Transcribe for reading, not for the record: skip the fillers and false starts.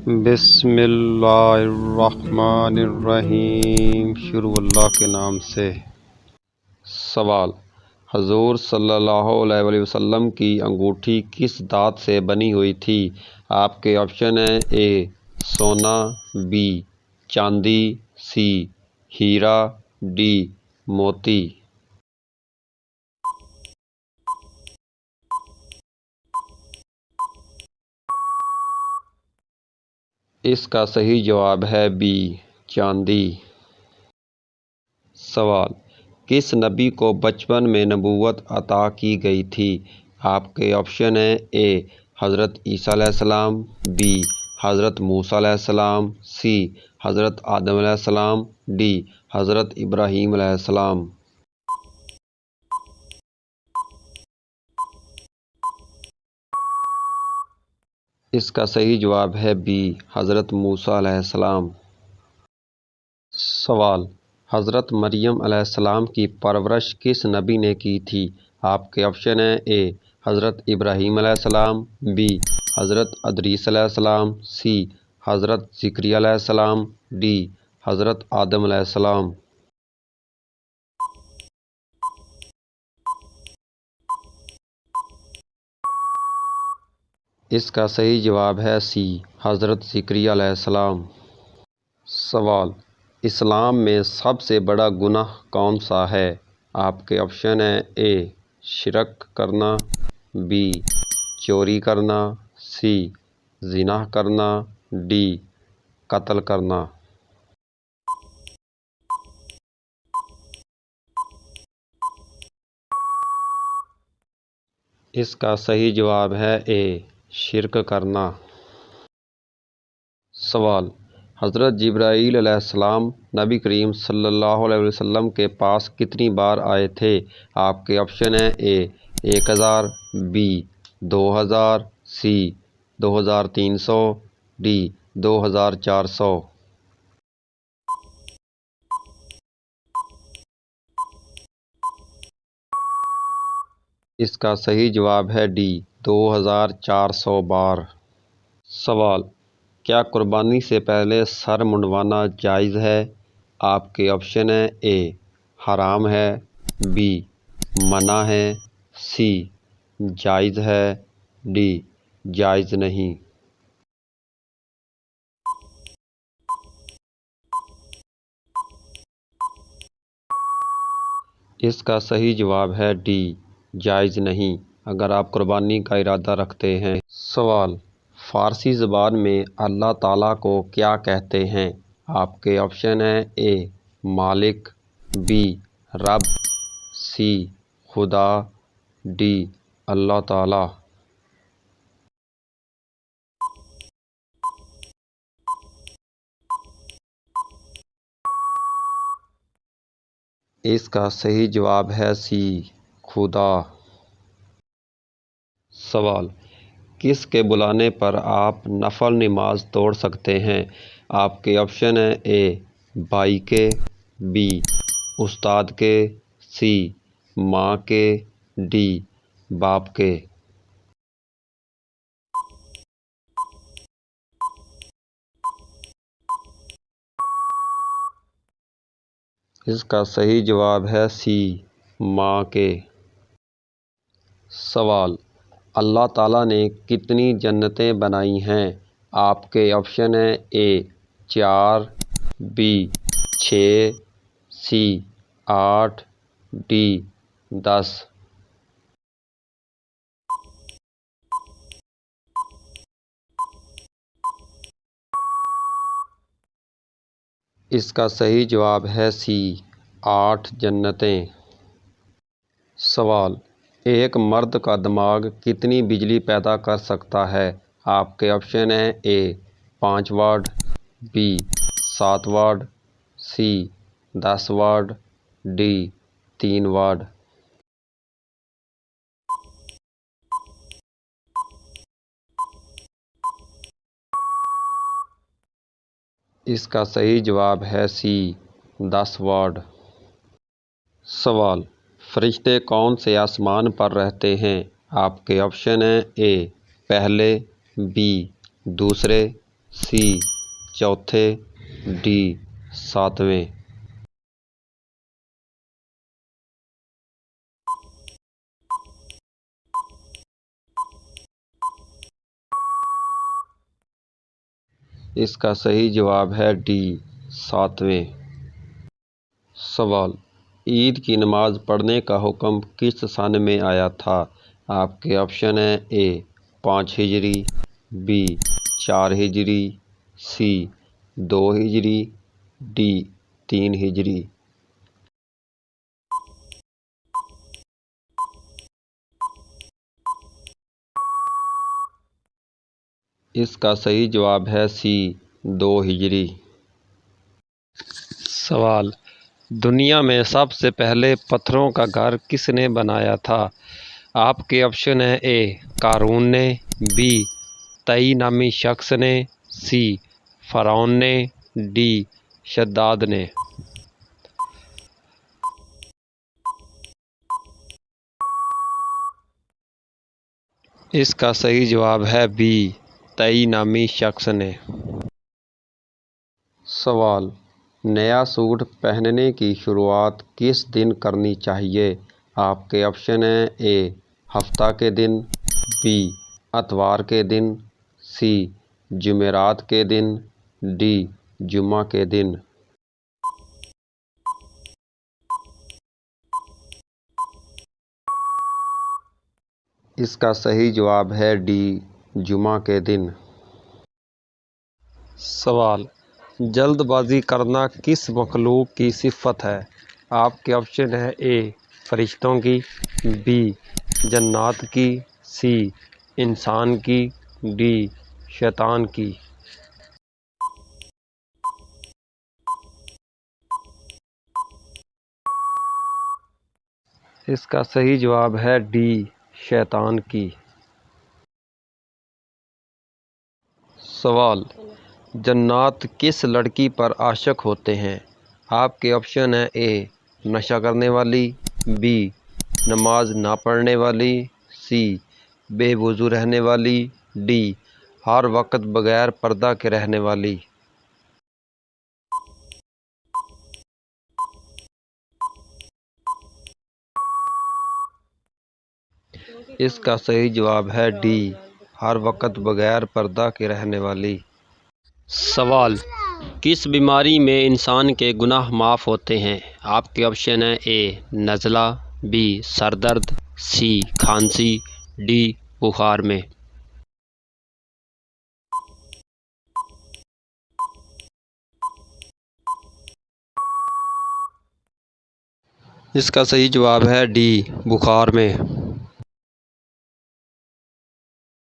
بسم اللہ الرحمن الرحیم، شروع اللہ کے نام سے۔ سوال: حضور صلی اللہ علیہ وسلم کی انگوٹھی کس دھات سے بنی ہوئی تھی؟ آپ کے آپشن ہیں: اے سونا، بی چاندی، سی ہیرا، ڈی موتی۔ اس کا صحیح جواب ہے بی چاندی۔ سوال: کس نبی کو بچپن میں نبوت عطا کی گئی تھی؟ آپ کے آپشن ہیں: اے حضرت عیسیٰ علیہ السلام، بی حضرت موسیٰ علیہ السلام، سی حضرت آدم علیہ السلام، ڈی حضرت ابراہیم علیہ السلام۔ اس کا صحیح جواب ہے بی حضرت موسیٰ علیہ السلام۔ سوال: حضرت مریم علیہ السلام کی پرورش کس نبی نے کی تھی؟ آپ کے آپشن ہیں: اے حضرت ابراہیم علیہ السلام، بی حضرت ادریس علیہ السلام، سی حضرت زکریا علیہ السلام، ڈی حضرت آدم علیہ السلام۔ اس کا صحیح جواب ہے سی حضرت زکریا علیہ السلام۔ سوال: اسلام میں سب سے بڑا گناہ کون سا ہے؟ آپ کے آپشن ہیں: اے شرک کرنا، بی چوری کرنا، سی زنا کرنا، ڈی قتل کرنا۔ اس کا صحیح جواب ہے اے شرک کرنا۔ سوال: حضرت جبرائیل علیہ السلام نبی کریم صلی اللہ علیہ وسلم کے پاس کتنی بار آئے تھے؟ آپ کے آپشن ہیں: اے 1000، بی 2000، سی 2300، ڈی 2400۔ اس کا صحیح جواب ہے ڈی 2400 بار۔ سوال: کیا قربانی سے پہلے سر منڈوانا جائز ہے؟ آپ کے آپشن ہیں: اے حرام ہے، بی منع ہے، سی جائز ہے، ڈی جائز نہیں۔ اس کا صحیح جواب ہے ڈی جائز نہیں، اگر آپ قربانی کا ارادہ رکھتے ہیں۔ سوال: فارسی زبان میں اللہ تعالیٰ کو کیا کہتے ہیں؟ آپ کے آپشن ہیں: اے مالک، بی رب، سی خدا، ڈی اللہ تعالیٰ۔ اس کا صحیح جواب ہے سی خدا۔ سوال: کس کے بلانے پر آپ نفل نماز توڑ سکتے ہیں؟ آپ کے آپشن ہیں: اے بھائی کے، بی استاد کے، سی ماں کے، ڈی باپ کے۔ اس کا صحیح جواب ہے سی ماں کے۔ سوال: اللہ تعالیٰ نے کتنی جنتیں بنائی ہیں؟ آپ کے آپشن ہیں: اے 4، بی 6، سی 8، ڈی 10۔ اس کا صحیح جواب ہے سی 8 جنتیں۔ سوال: ایک مرد کا دماغ کتنی بجلی پیدا کر سکتا ہے؟ آپ کے آپشن ہیں: A 5 watt, B 7 watt, C 10 watt, D 3 watt. اس کا صحیح جواب ہے سی 10 واٹ۔ سوال: فرشتے کون سے آسمان پر رہتے ہیں؟ آپ کے آپشن ہیں: اے پہلے، بی دوسرے، سی چوتھے، ڈی ساتویں۔ اس کا صحیح جواب ہے ڈی ساتویں۔ سوال: عید کی نماز پڑھنے کا حکم کس سن میں آیا تھا؟ آپ کے آپشن ہیں: اے 5 ہجری، بی 4 ہجری، سی 2 ہجری، ڈی 3 ہجری۔ اس کا صحیح جواب ہے سی 2 ہجری۔ سوال: دنیا میں سب سے پہلے پتھروں کا گھر کس نے بنایا تھا؟ آپ کے آپشن ہیں: اے قارون نے، بی تئی نامی شخص نے، سی فرعون نے، ڈی شداد نے۔ اس کا صحیح جواب ہے بی تئی نامی شخص نے۔ سوال: نیا سوٹ پہننے کی شروعات کس دن کرنی چاہیے؟ آپ کے آپشن ہیں: اے ہفتہ کے دن، بی اتوار کے دن، سی جمعرات کے دن، ڈی جمعہ کے دن۔ اس کا صحیح جواب ہے ڈی جمعہ کے دن۔ سوال: جلد بازی کرنا کس مخلوق کی صفت ہے؟ آپ کے آپشن ہیں: اے فرشتوں کی، بی جنات کی، سی انسان کی، ڈی شیطان کی۔ اس کا صحیح جواب ہے ڈی شیطان کی۔ سوال: جنات کس لڑکی پر عاشق ہوتے ہیں؟ آپ کے آپشن ہیں: اے نشہ کرنے والی، بی نماز نہ پڑھنے والی، سی بے وضو رہنے والی، ڈی ہر وقت بغیر پردہ کے رہنے والی۔ اس کا صحیح جواب ہے ڈی ہر وقت بغیر پردہ کے رہنے والی۔ سوال: کس بیماری میں انسان کے گناہ معاف ہوتے ہیں؟ آپ کے آپشن ہیں: اے نزلہ، بی سر درد، سی کھانسی، ڈی بخار میں۔ اس کا صحیح جواب ہے ڈی بخار میں۔